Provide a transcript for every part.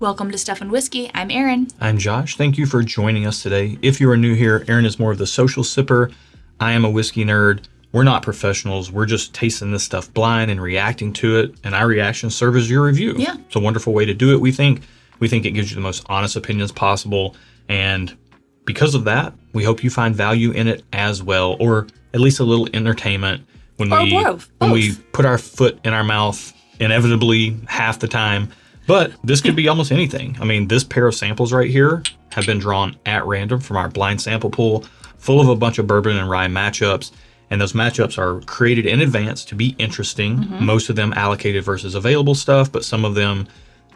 Welcome to Stuff and Whiskey. I'm Erin. I'm Josh. Thank you for joining us today. If you are new here, Erin is more of the social sipper. I am a whiskey nerd. We're not professionals. We're just tasting this stuff blind and reacting to it, and our reactions serve as your review. Yeah. It's a wonderful way to do it, we think. We think it gives you the most honest opinions possible, and because of that, we hope you find value in it as well, or at least a little entertainment when we put our foot in our mouth, inevitably half the time. But this could be almost anything. I mean, this pair of samples right here have been drawn at random from our blind sample pool, full of a bunch of bourbon and rye matchups. And those matchups are created in advance to be interesting. Mm-hmm. Most of them allocated versus available stuff, but some of them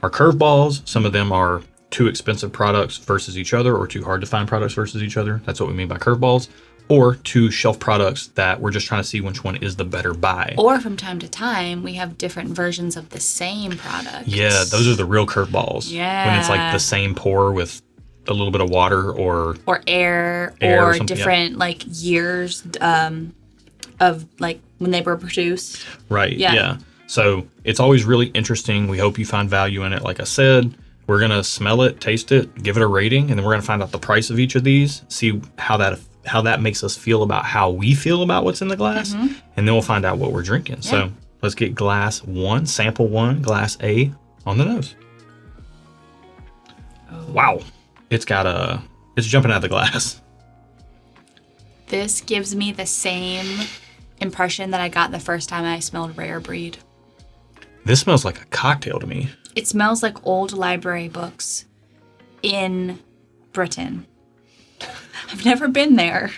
are curveballs. Some of them are too expensive products versus each other, or too hard to find products versus each other. That's what we mean by curveballs. Or two shelf products that we're just trying to see which one is the better buy. Or from time to time, we have different versions of the same product. Yeah, those are the real curveballs. Yeah. When it's like the same pour with a little bit of water or air or different like years of like when they were produced. Right, yeah. So it's always really interesting. We hope you find value in it. Like I said, we're going to smell it, taste it, give it a rating, and then we're going to find out the price of each of these, see how that makes us feel about how we feel about what's in the glass, and then we'll find out what we're drinking. Yeah. So let's get glass one, sample one, glass A on the nose. Oh. Wow. It's jumping out of the glass. This gives me the same impression that I got the first time I smelled Rare Breed. This smells like a cocktail to me. It smells like old library books in Britain. I've never been there.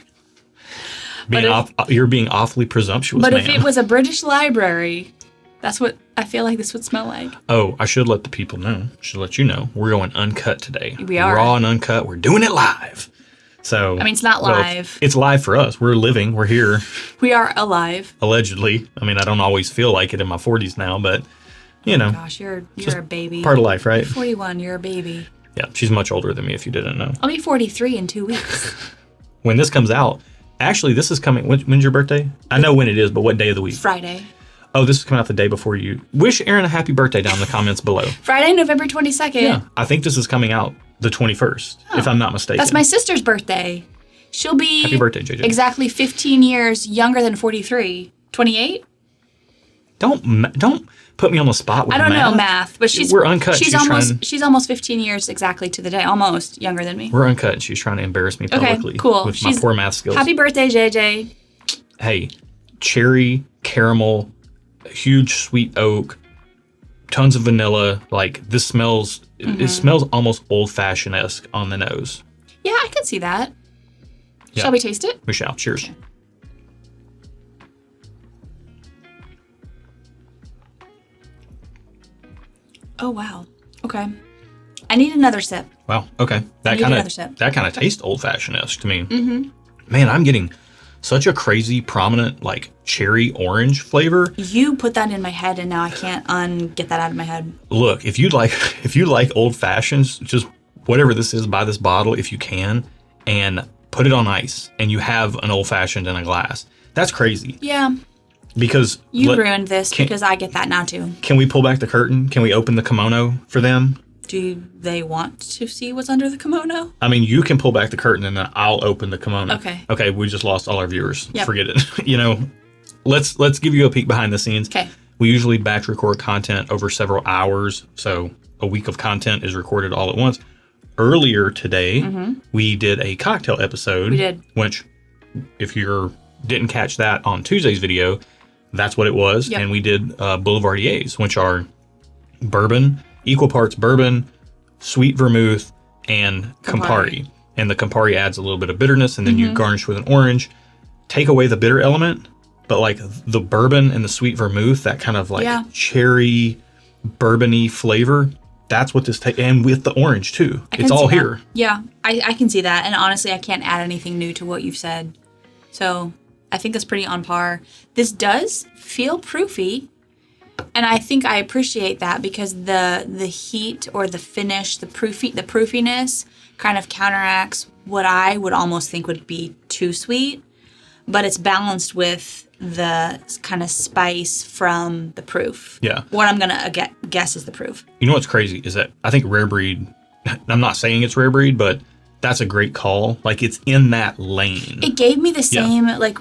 You're being awfully presumptuous, But ma'am. if it was a British library, that's what I feel like this would smell like. Oh, I should let the people know. Should let you know. We're going uncut today. We are. Raw and uncut. We're doing it live. So I mean, it's not live. It's live for us. We're living. We're here. We are alive. Allegedly. I mean, I don't always feel like it in my 40s now, but, you know. Gosh, you're a baby. Part of life, right? You're 41. You're a baby. Yeah, she's much older than me, if you didn't know. I'll be 43 in 2 weeks. When this comes out, actually, this is coming. When's your birthday? I know when it is, but what day of the week? Friday. Oh, this is coming out the day before you. Wish Erin a happy birthday down in the comments below. Friday, November 22nd. Yeah, I think this is coming out the 21st, if I'm not mistaken. That's my sister's birthday. She'll be happy birthday, JJ. Exactly 15 years younger than 43. 28? Don't put me on the spot with math. I don't know math, but we're uncut. She's almost 15 years exactly to the day, almost younger than me. We're uncut, and she's trying to embarrass me publicly. Okay, cool. With my poor math skills. Happy birthday, JJ. Hey, cherry, caramel, huge sweet oak, tons of vanilla. Like this smells. It smells almost old-fashioned-esque on the nose. Yeah, I can see that. Yeah. Shall we taste it? We shall. Cheers. Okay. Oh, wow. Okay. I need another sip. Wow. Okay. That kind of tastes old-fashioned-esque to me. Mm-hmm. Man, I'm getting such a crazy, prominent, like, cherry orange flavor. You put that in my head, and now I can't get that out of my head. Look, if you like old fashions, just whatever this is, buy this bottle if you can, and put it on ice, and you have an old fashioned in a glass. That's crazy. Yeah. Because you ruined this because I get that now too. Can we pull back the curtain? Can we open the kimono for them? Do they want to see what's under the kimono? I mean, you can pull back the curtain and then I'll open the kimono. Okay. Okay, we just lost all our viewers. Yep. Forget it. Let's give you a peek behind the scenes. Okay. We usually batch record content over several hours, so a week of content is recorded all at once. Earlier today, we did a cocktail episode. We did. Which, if you didn't catch that on Tuesday's video, that's what it was. Yep. And we did Boulevardiers, which are bourbon, equal parts bourbon, sweet vermouth, and Campari. And the Campari adds a little bit of bitterness, and then you garnish with an orange. Take away the bitter element, but like the bourbon and the sweet vermouth, that kind of like cherry, bourbony flavor, that's what this takes. And with the orange too. It's all here. Yeah, I can see that. And honestly, I can't add anything new to what you've said. So I think that's pretty on par. This does feel proofy, and I think I appreciate that because the heat or the finish, the proofiness kind of counteracts what I would almost think would be too sweet. but it's balanced with the kind of spice from the proof. Yeah. What I'm going to guess is the proof. You know what's crazy is that I think rare breed, I'm not saying it's rare breed, but that's a great call. Like, it's in that lane. It gave me the same, like,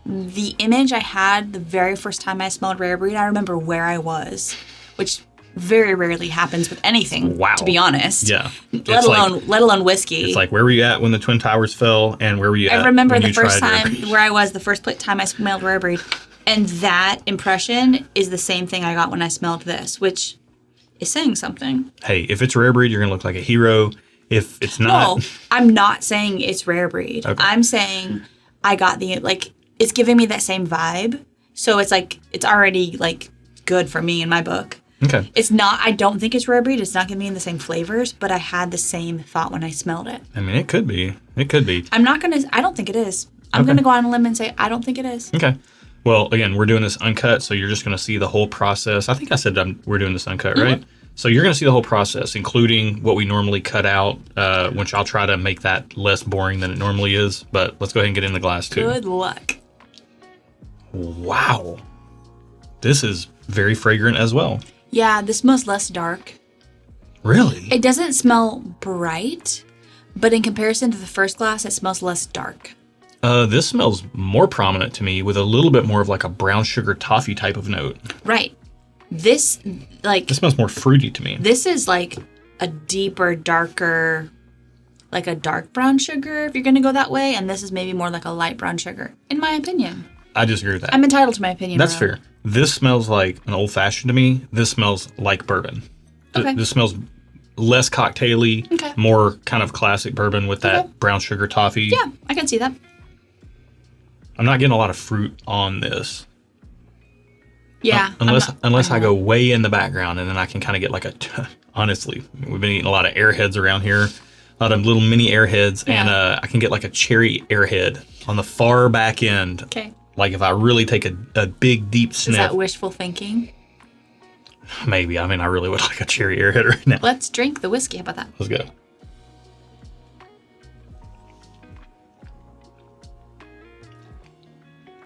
the image I had the very first time I smelled rare breed. I remember where I was, which very rarely happens with anything, to be honest. Yeah. Let alone whiskey. It's like, where were you at when the Twin Towers fell, and where were you at? I remember the first time where I was, the first time I smelled rare breed, and that impression is the same thing I got when I smelled this, which is saying something. Hey, if it's rare breed, you're gonna look like a hero. If it's not, no, I'm not saying it's rare breed. Okay. I'm saying I got it's giving me that same vibe. So it's like it's already like good for me in my book. Okay. It's not, I don't think it's rare breed. It's not giving me the same flavors, but I had the same thought when I smelled it. I mean, it could be. It could be. I don't think it is. I'm going to go on a limb and say, I don't think it is. Okay. Well, again, we're doing this uncut, so you're just going to see the whole process. I think I said we're doing this uncut, right? So you're going to see the whole process, including what we normally cut out, which I'll try to make that less boring than it normally is. But let's go ahead and get in the glass, too. Good luck. Wow. This is very fragrant as well. Yeah, this smells less dark. Really? It doesn't smell bright, but in comparison to the first glass, it smells less dark. This smells more prominent to me with a little bit more of like a brown sugar toffee type of note. Right. This smells more fruity to me. This is like a deeper, darker, like a dark brown sugar, if you're going to go that way. And this is maybe more like a light brown sugar, in my opinion. I disagree with that. I'm entitled to my opinion. That's fair. This smells like an old fashioned to me. This smells like bourbon. Okay. This smells less cocktaily, more kind of classic bourbon with that brown sugar toffee. Yeah, I can see that. I'm not getting a lot of fruit on this. Yeah. Unless I go way in the background, and then I can kind of get like honestly, we've been eating a lot of airheads around here, a lot of little mini airheads, and I can get like a cherry airhead on the far back end. Okay. Like if I really take a big, deep sniff. Is that wishful thinking? Maybe. I mean, I really would like a cherry airhead right now. Let's drink the whiskey. How about that? Let's go.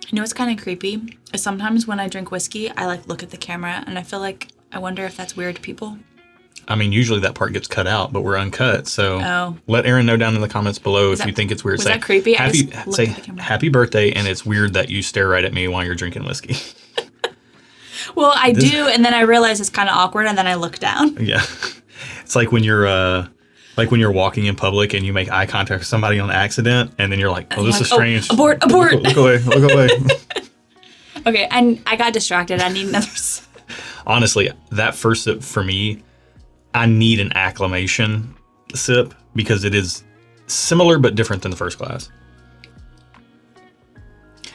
You know what's kind of creepy? Is sometimes when I drink whiskey, I like look at the camera and I feel like I wonder if that's weird to people. I mean, usually that part gets cut out, but we're uncut. So let Aaron know down in the comments below if you think it's weird. Was that creepy? Say happy birthday, and it's weird that you stare right at me while you're drinking whiskey. Well, I do, and then I realize it's kind of awkward, and then I look down. Yeah. It's like when you're walking in public and you make eye contact with somebody on accident, and then you're like, oh, this is strange. Abort. Look away. Okay, and I got distracted. I need another Honestly, that first sip for me, I need an acclimation sip because it is similar but different than the first glass.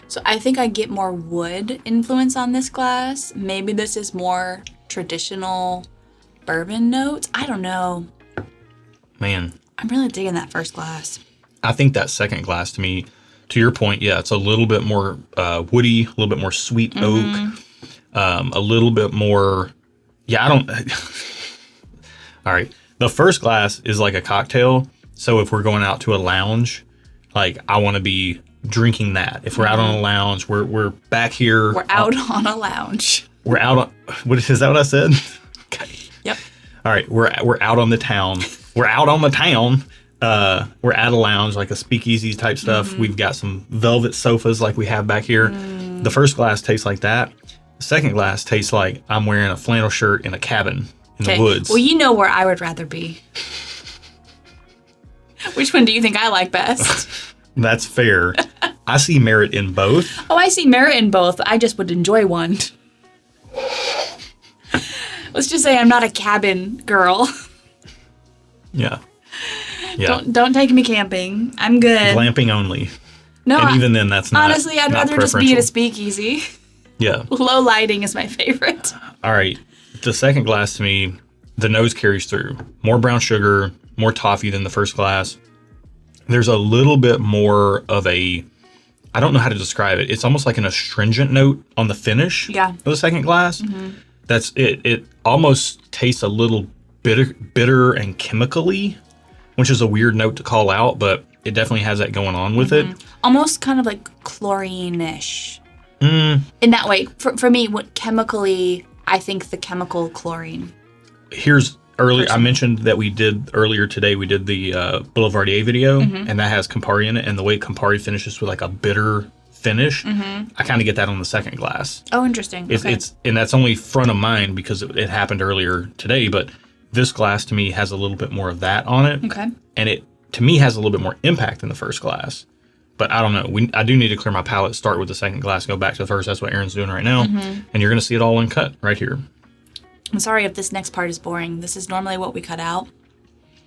So I think I get more wood influence on this glass. Maybe this is more traditional bourbon notes. I don't know. Man. I'm really digging that first glass. I think that second glass to me, to your point, yeah, it's a little bit more woody, a little bit more sweet oak, a little bit more, I don't... All right. The first glass is like a cocktail. So if we're going out to a lounge, like I want to be drinking that. If we're out on a lounge, we're back here. We're out on a lounge. We're out on, is that what I said? Okay. Yep. All right. We're out on the town. We're out on the town. We're at a lounge, like a speakeasy type stuff. We've got some velvet sofas like we have back here. The first glass tastes like that. The second glass tastes like I'm wearing a flannel shirt in a cabin. In the woods. Well, you know where I would rather be. Which one do you think I like best? That's fair. I see merit in both. Oh, I see merit in both. I just would enjoy one. Let's just say I'm not a cabin girl. Yeah. Don't take me camping. I'm good. Glamping only. No. And even then, that's not. Honestly, I'd rather just be at a speakeasy. Yeah. Low lighting is my favorite. All right. The second glass to me, the nose carries through. More brown sugar, more toffee than the first glass. There's a little bit more of I don't know how to describe it. It's almost like an astringent note on the finish of the second glass. That's it. It almost tastes a little bitter and chemically, which is a weird note to call out, but it definitely has that going on with it. Almost kind of like chlorine-ish. In that way. For me, what chemically, I think the chemical chlorine. I mentioned that earlier today, we did the Boulevardier video, and that has Campari in it, and the way Campari finishes with like a bitter finish, I kind of get that on the second glass. Oh, interesting. And that's only front of mind because it happened earlier today, but this glass to me has a little bit more of that on it. Okay. And it, to me, has a little bit more impact than the first glass. But I don't know. I do need to clear my palate, start with the second glass, go back to the first. That's what Erin's doing right now. And you're going to see it all uncut right here. I'm sorry if this next part is boring. This is normally what we cut out.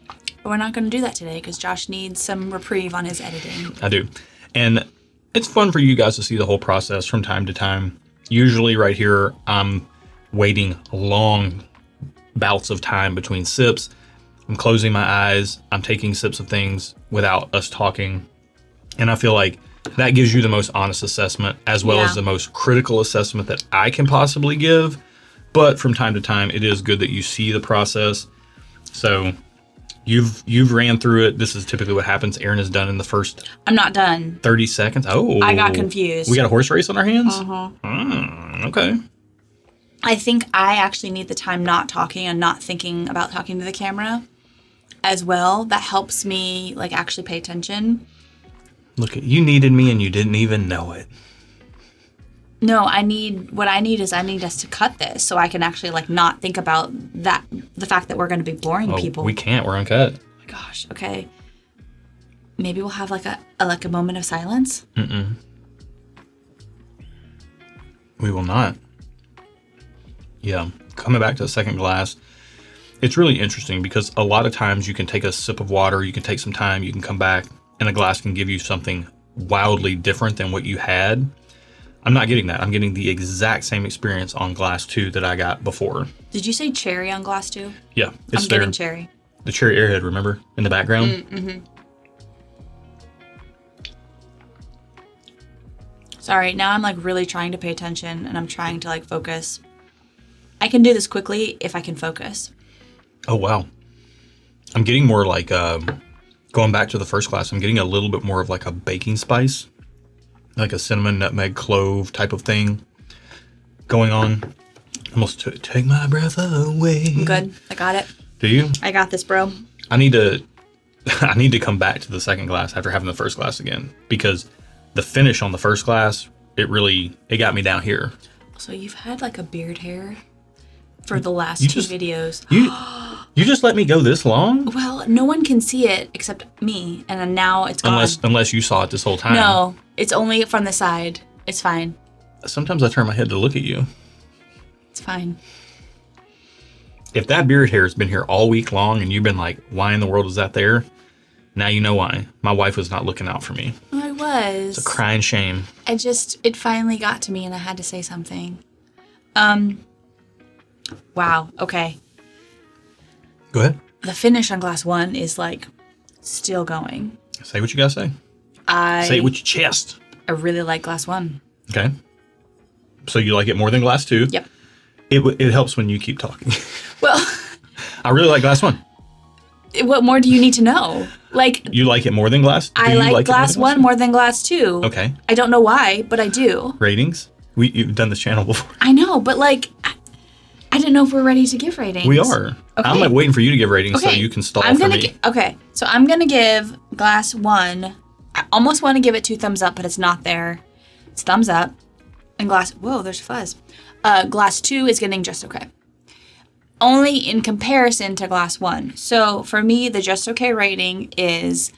But we're not going to do that today because Josh needs some reprieve on his editing. I do. And it's fun for you guys to see the whole process from time to time. Usually right here, I'm waiting long bouts of time between sips. I'm closing my eyes. I'm taking sips of things without us talking. And I feel like that gives you the most honest assessment as well as the most critical assessment that I can possibly give. But from time to time, it is good that you see the process. So you've ran through it. This is typically what happens. Erin is done in the first... I'm not done. 30 seconds. Oh. I got confused. We got a horse race on our hands? Okay. I think I actually need the time not talking and not thinking about talking to the camera as well. That helps me like actually pay attention. Look, you needed me and you didn't even know it. No, I need us to cut this so I can actually like not think about the fact that we're going to be boring people. We can't. We're uncut. Oh my gosh. Okay. Maybe we'll have like a moment of silence. We will not. Yeah. Coming back to the second glass, it's really interesting because a lot of times you can take a sip of water, you can take some time, you can come back, and a glass can give you something wildly different than what you had. I'm not getting that. I'm getting the exact same experience on glass 2 that I got before. Did you say cherry on glass 2? Yeah. I'm getting cherry. The cherry airhead, remember? In the background? Sorry, now I'm like really trying to pay attention and I'm trying to like focus. I can do this quickly if I can focus. Oh, wow. I'm getting more like, going back to the first glass, I'm getting a little bit more of like a baking spice. Like a cinnamon, nutmeg, clove type of thing going on. Almost take my breath away. I'm good. I got it. Do you? I got this, bro. I need to come back to the second glass after having the first glass again because the finish on the first glass, it got me down here. So you've had like a beard hair for the last two videos. You just let me go this long? Well, no one can see it except me, and now it's gone. Unless you saw it this whole time. No, it's only from the side. It's fine. Sometimes I turn my head to look at you. It's fine. If that beard hair has been here all week long and you've been like, why in the world is that there? Now you know why. My wife was not looking out for me. Oh, I was. It's a crying shame. It finally got to me and I had to say something. Wow. Okay. Go ahead. The finish on glass 1 is like still going. Say what you gotta say. Say it with your chest. I really like glass 1. Okay. So you like it more than glass 2? Yep. It helps when you keep talking. Well, I really like glass 1. What more do you need to know? Like you like it more than glass? I like glass 1 more than glass 2. Okay. I don't know why, but I do. Ratings? You've done this channel before. I know, but like I didn't know if we're ready to give ratings. We are. Okay. I'm like waiting for you to give ratings so you can stall for me. Okay, so I'm going to give glass 1. I almost want to give it 2 thumbs up, but it's not there. It's thumbs up. And whoa, there's fuzz. Glass 2 is getting just okay. Only in comparison to glass 1. So for me, the just okay rating is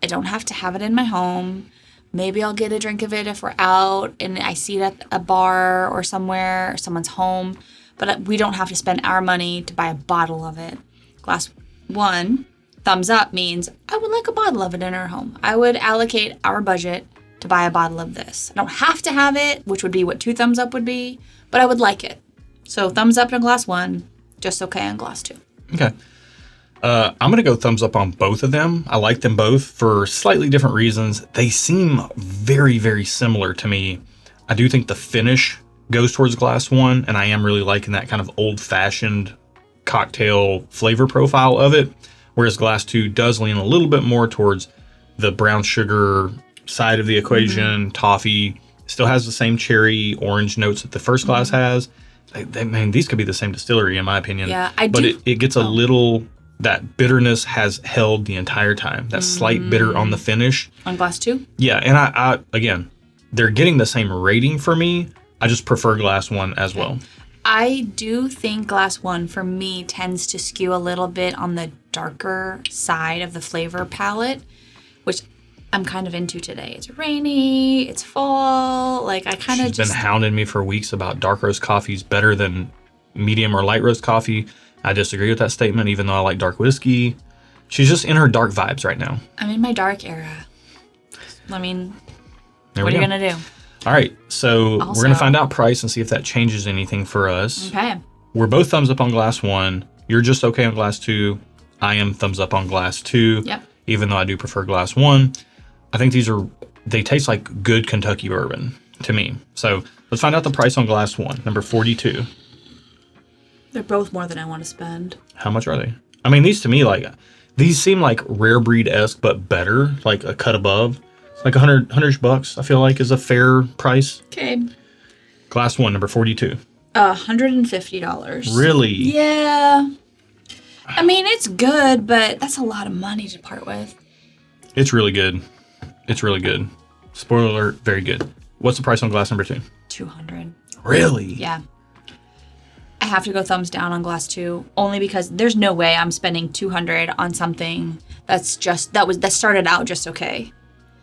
I don't have to have it in my home. Maybe I'll get a drink of it if we're out and I see it at a bar or somewhere or someone's home. But we don't have to spend our money to buy a bottle of it. Glass 1, thumbs up means I would like a bottle of it in our home. I would allocate our budget to buy a bottle of this. I don't have to have it, which would be what 2 thumbs up would be, but I would like it. So thumbs up to glass 1, just okay on glass 2. Okay. I'm going to go thumbs up on both of them. I like them both for slightly different reasons. They seem very, very similar to me. I do think the finish goes towards glass 1, and I am really liking that kind of old-fashioned cocktail flavor profile of it, whereas glass 2 does lean a little bit more towards the brown sugar side of the equation, toffee. Still has the same cherry orange notes that the first glass has. Man, these could be the same distillery in my opinion. Yeah, but it gets a little, that bitterness has held the entire time. That slight bitter on the finish. On glass 2? Yeah, and I again, they're getting the same rating for me. I just prefer glass 1 as well. I do think glass 1 for me tends to skew a little bit on the darker side of the flavor palette, which I'm kind of into today. It's rainy, it's fall, like I kind of She's been hounding me for weeks about dark roast coffees better than medium or light roast coffee. I disagree with that statement, even though I like dark whiskey. She's just in her dark vibes right now. I'm in my dark era. I mean, what are you going to do? All right, so we're going to find out price and see if that changes anything for us. Okay. We're both thumbs up on glass 1. You're just okay on glass 2. I am thumbs up on glass 2. Yep. Even though I do prefer glass 1. I think they taste like good Kentucky bourbon to me. So let's find out the price on glass 1, number 42. They're both more than I want to spend. How much are they? I mean, these to me, these seem like rare breed-esque, but better, like a cut above. It's like $100 I feel like is a fair price. Okay. Glass 1, number 42. $150. Really? Yeah. I mean, it's good, but that's a lot of money to part with. It's really good. It's really good. Spoiler alert, very good. What's the price on glass number 2? $200. Really? Yeah. I have to go thumbs down on glass 2, only because there's no way I'm spending $200 on something that started out just okay.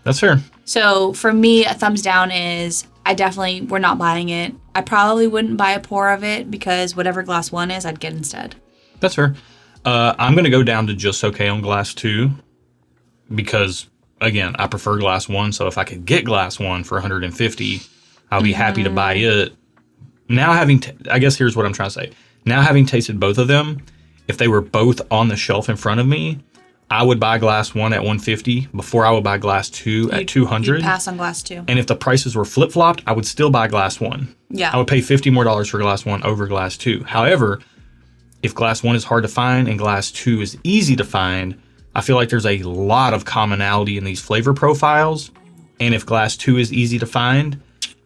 That's fair. So for me, a thumbs down is we're not buying it. I probably wouldn't buy a pour of it because whatever glass 1 is, I'd get instead. That's fair. I'm going to go down to just okay on glass 2 because, again, I prefer glass 1. So if I could get glass 1 for $150, I'll be happy to buy it. Now I guess here's what I'm trying to say. Now having tasted both of them, if they were both on the shelf in front of me, I would buy glass 1 at $150 before I would buy glass 2 at $200. You'd pass on glass 2. And if the prices were flip-flopped, I would still buy glass 1. Yeah. I would pay $50 more for glass 1 over glass 2. However, if glass 1 is hard to find and glass 2 is easy to find, I feel like there's a lot of commonality in these flavor profiles. And if glass 2 is easy to find,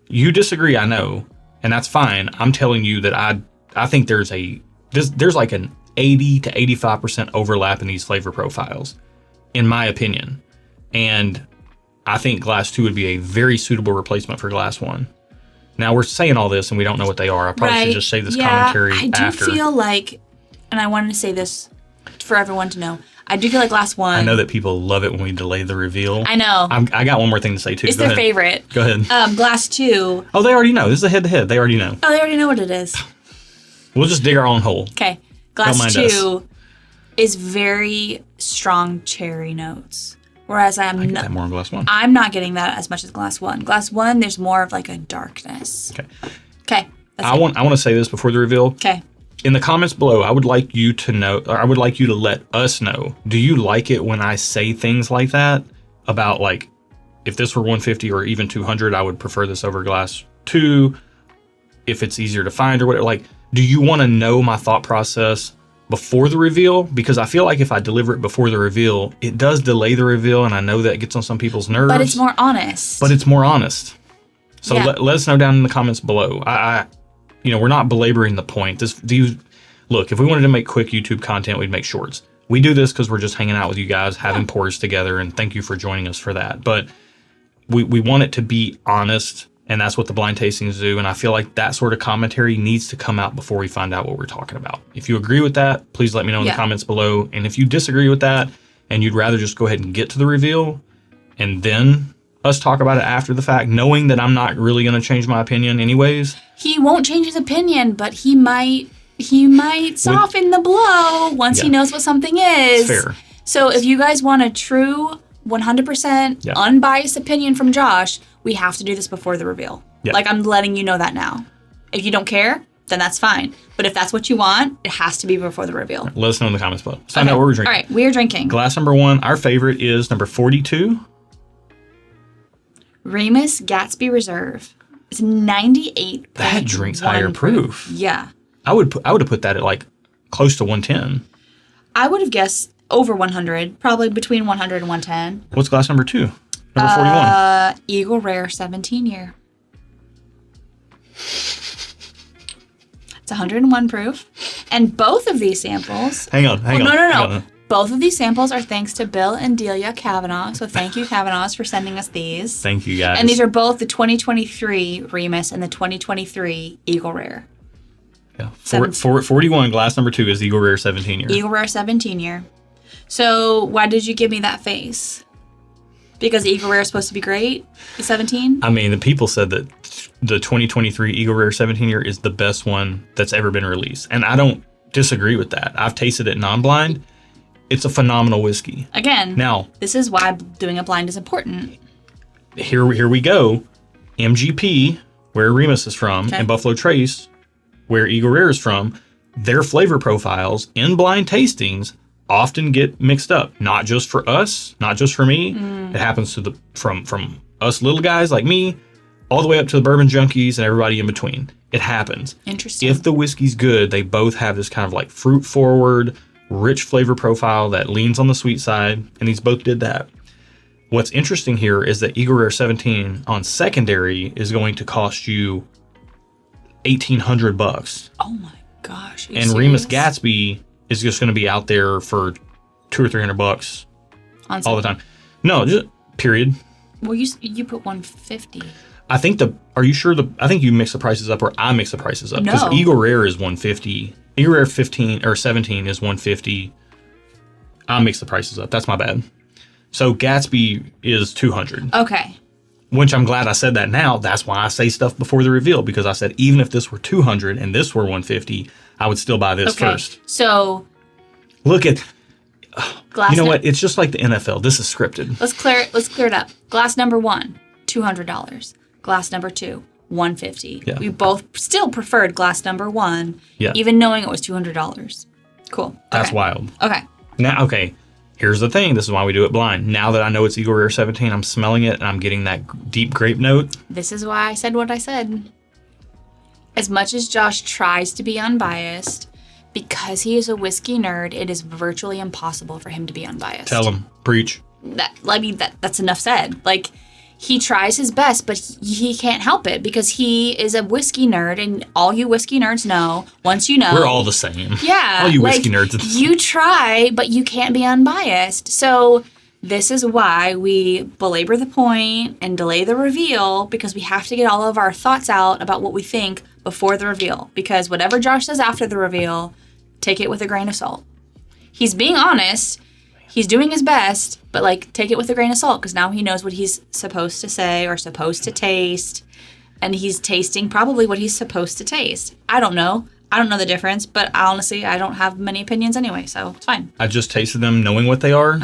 you disagree, I know, and that's fine. I'm telling you that I think there's like an 80 to 85% overlap in these flavor profiles, in my opinion. And I think glass 2 would be a very suitable replacement for glass 1. Now, we're saying all this and we don't know what they are. I probably should just say this commentary after. I do feel like, and I wanted to say this for everyone to know, I do feel like glass 1. I know that people love it when we delay the reveal. I know. I got one more thing to say, too. It's their favorite. Go ahead. Glass 2. Oh, they already know. This is a head-to-head. They already know. Oh, they already know what it is. We'll just dig our own hole. Okay. Glass 2 is very strong cherry notes. Whereas I get that more on glass 1. I'm not getting that as much as glass 1. Glass 1, there's more of like a darkness. Okay. I want to say this before the reveal. Okay. In the comments below, I would like you to know, or I would like you to let us know, do you like it when I say things like that about, like, if this were 150 or even 200, I would prefer this over glass 2 if it's easier to find or whatever. Like, do you want to know my thought process before the reveal? Because I feel like if I deliver it before the reveal, it does delay the reveal, and I know that gets on some people's nerves. But it's more honest. So let us know down in the comments below. We're not belaboring the point. Look, if we wanted to make quick YouTube content, we'd make shorts. We do this because we're just hanging out with you guys, having pours together, and thank you for joining us for that. But we want it to be honest, and that's what the blind tastings do. And I feel like that sort of commentary needs to come out before we find out what we're talking about. If you agree with that, please let me know in the comments below. And if you disagree with that and you'd rather just go ahead and get to the reveal and then us talk about it after the fact, knowing that I'm not really going to change my opinion anyways. He won't change his opinion, but he might soften the blow once he knows what something is. It's fair. So if you guys want a true 100% unbiased opinion from Josh, we have to do this before the reveal. Yeah. Like, I'm letting you know that now. If you don't care, then that's fine. But if that's what you want, it has to be before the reveal. Right, let us know in the comments below. Let's find out what we're drinking. All right, we are drinking. Glass number 1, our favorite is number 42. Remus Gatsby Reserve. It's 98. That drink's higher proof. Yeah. I would have put that at like close to 110. I would have guessed over 100, probably between 100 and 110. What's glass number 2? Number 41. Eagle Rare 17 year. It's 101 proof. And both of these samples... Hang on. No. Both of these samples are thanks to Bill and Delia Kavanaugh. So thank you, Kavanaughs, for sending us these. Thank you, guys. And these are both the 2023 Remus and the 2023 Eagle Rare. Yeah. 41, glass number 2 is Eagle Rare 17 year. Eagle Rare 17 year. So why did you give me that face? Because Eagle Rare is supposed to be great? The 17? I mean, the people said that the 2023 Eagle Rare 17 year is the best one that's ever been released. And I don't disagree with that. I've tasted it non-blind. It's a phenomenal whiskey. Again, now this is why doing a blind is important. Here we go. MGP, where Remus is from, and Buffalo Trace, where Eagle Rare is from, their flavor profiles in blind tastings often get mixed up. Not just for us, not just for me. It happens to from us little guys like me, all the way up to the bourbon junkies and everybody in between. It happens. Interesting. If the whiskey's good, they both have this kind of like fruit forward, rich flavor profile that leans on the sweet side, and these both did that. What's interesting here is that Eagle Rare 17 on secondary is going to cost you $1,800. Oh my gosh! And Remus Gatsby is just going to be out there for $200 or $300 all the time. No, just period. Well, you put 150. I think are you sure I think you mix the prices up, or I mix the prices up, because Eagle Rare is 150. Eagle Rare 15 or 17 is 150. I mix the prices up. That's my bad. So Gatsby is 200. Okay. Which I'm glad I said that now. That's why I say stuff before the reveal, because I said even if this were 200 and this were 150, I would still buy this first. So look at glass. You know what? It's just like the NFL. This is scripted. Let's clear it up. Glass number 1, $200. Glass number 2, $150. Yeah. We both still preferred glass number 1, yeah, even knowing it was $200. Cool. Okay. That's wild. Okay. Now, here's the thing. This is why we do it blind. Now that I know it's Eagle Rare 17, I'm smelling it and I'm getting that deep grape note. This is why I said what I said. As much as Josh tries to be unbiased, because he is a whiskey nerd, it is virtually impossible for him to be unbiased. Tell him. Preach. That's enough said. Like, he tries his best, but he can't help it because he is a whiskey nerd, and all you whiskey nerds know, once you know... We're all the same. Yeah. All you whiskey nerds are the same. You try, but you can't be unbiased. So this is why we belabor the point and delay the reveal, because we have to get all of our thoughts out about what we think before the reveal. Because whatever Josh says after the reveal, take it with a grain of salt. He's being honest. He's doing his best, but take it with a grain of salt, because now he knows what he's supposed to say or supposed to taste, and he's tasting probably what he's supposed to taste. I don't know the difference, but honestly, I don't have many opinions anyway, so it's fine. I just tasted them knowing what they are.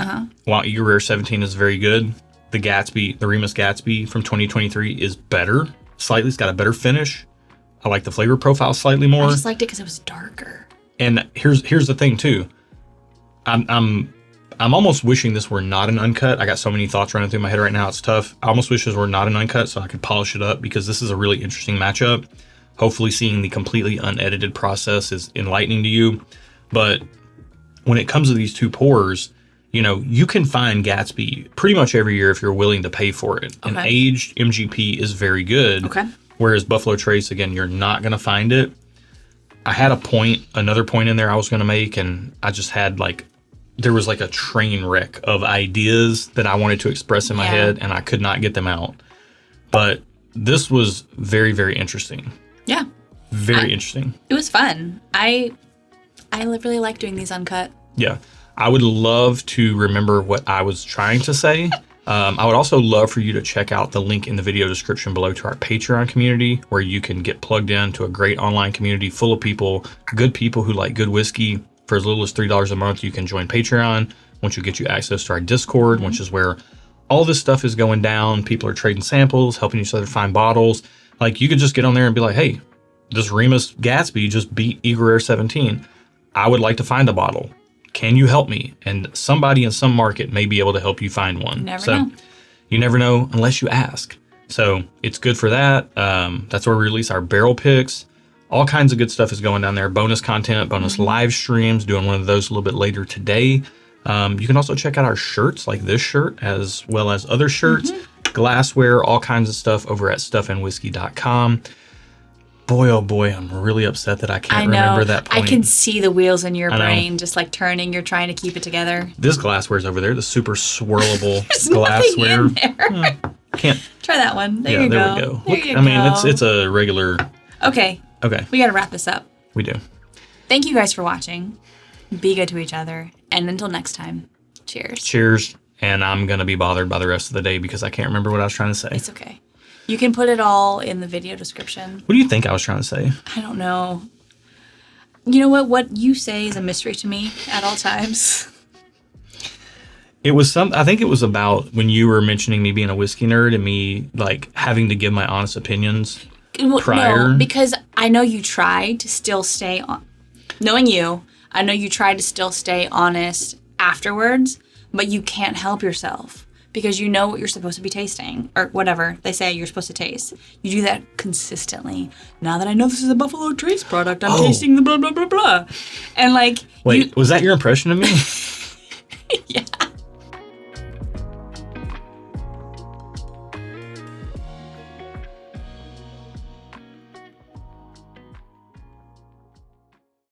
While Eagle Rare 17 is very good, the Remus Gatsby from 2023 is better. Slightly, it's got a better finish. I like the flavor profile slightly more. I just liked it because it was darker. And here's the thing too. I'm almost wishing this were not an uncut. I got so many thoughts running through my head right now. It's tough. I almost wish this were not an uncut so I could polish it up, because this is a really interesting matchup. Hopefully seeing the completely unedited process is enlightening to you. But when it comes to these two pours, you can find Gatsby pretty much every year if you're willing to pay for it. Okay. And aged MGP is very good. Okay. Whereas Buffalo Trace, again, you're not going to find it. I had another point in there I was going to make, and I just had there was a train wreck of ideas that I wanted to express in my head, and I could not get them out. But this was very, very interesting. Yeah. Very interesting. It was fun. I really like doing these uncut. Yeah. I would love to remember what I was trying to say. I would also love for you to check out the link in the video description below to our Patreon community, where you can get plugged into a great online community full of good people who like good whiskey. For as little as $3 a month, you can join Patreon, which will get you access to our Discord, which is where all this stuff is going down. People are trading samples, helping each other find bottles. You could just get on there and be like, hey, this Remus Gatsby just beat Eagle Rare 17. I would like to find a bottle. Can you help me? And somebody in some market may be able to help you find one. You never know unless you ask. So it's good for that. That's where we release our barrel picks. All kinds of good stuff is going down there. Bonus content, bonus live streams, doing one of those a little bit later today. You can also check out our shirts, like this shirt, as well as other shirts, glassware, all kinds of stuff over at stuffandwhiskey.com. Boy, oh boy, I'm really upset that I can't remember that point. I can see the wheels in your brain just like turning. You're trying to keep it together. This glassware's over there, the super swirlable There's glassware. nothing in there. Can't. Try that one. There you go. There we go. There Look, you I mean, go. it's a regular. Okay. Okay. We got to wrap this up. We do. Thank you guys for watching. Be good to each other. And until next time, cheers. Cheers. And I'm going to be bothered by the rest of the day because I can't remember what I was trying to say. It's okay. You can put it all in the video description. What do you think I was trying to say? I don't know. You know what? What you say is a mystery to me at all times. It was I think it was about when you were mentioning me being a whiskey nerd and me like having to give my honest opinions prior. No, because I know you try to still stay on. Knowing you, I know you try to still stay honest afterwards, but you can't help yourself because you know what you're supposed to be tasting or whatever they say you're supposed to taste. You do that consistently. Now that I know this is a Buffalo Trace product, I'm tasting the blah, blah, blah, blah. And like... Wait, was that your impression of me?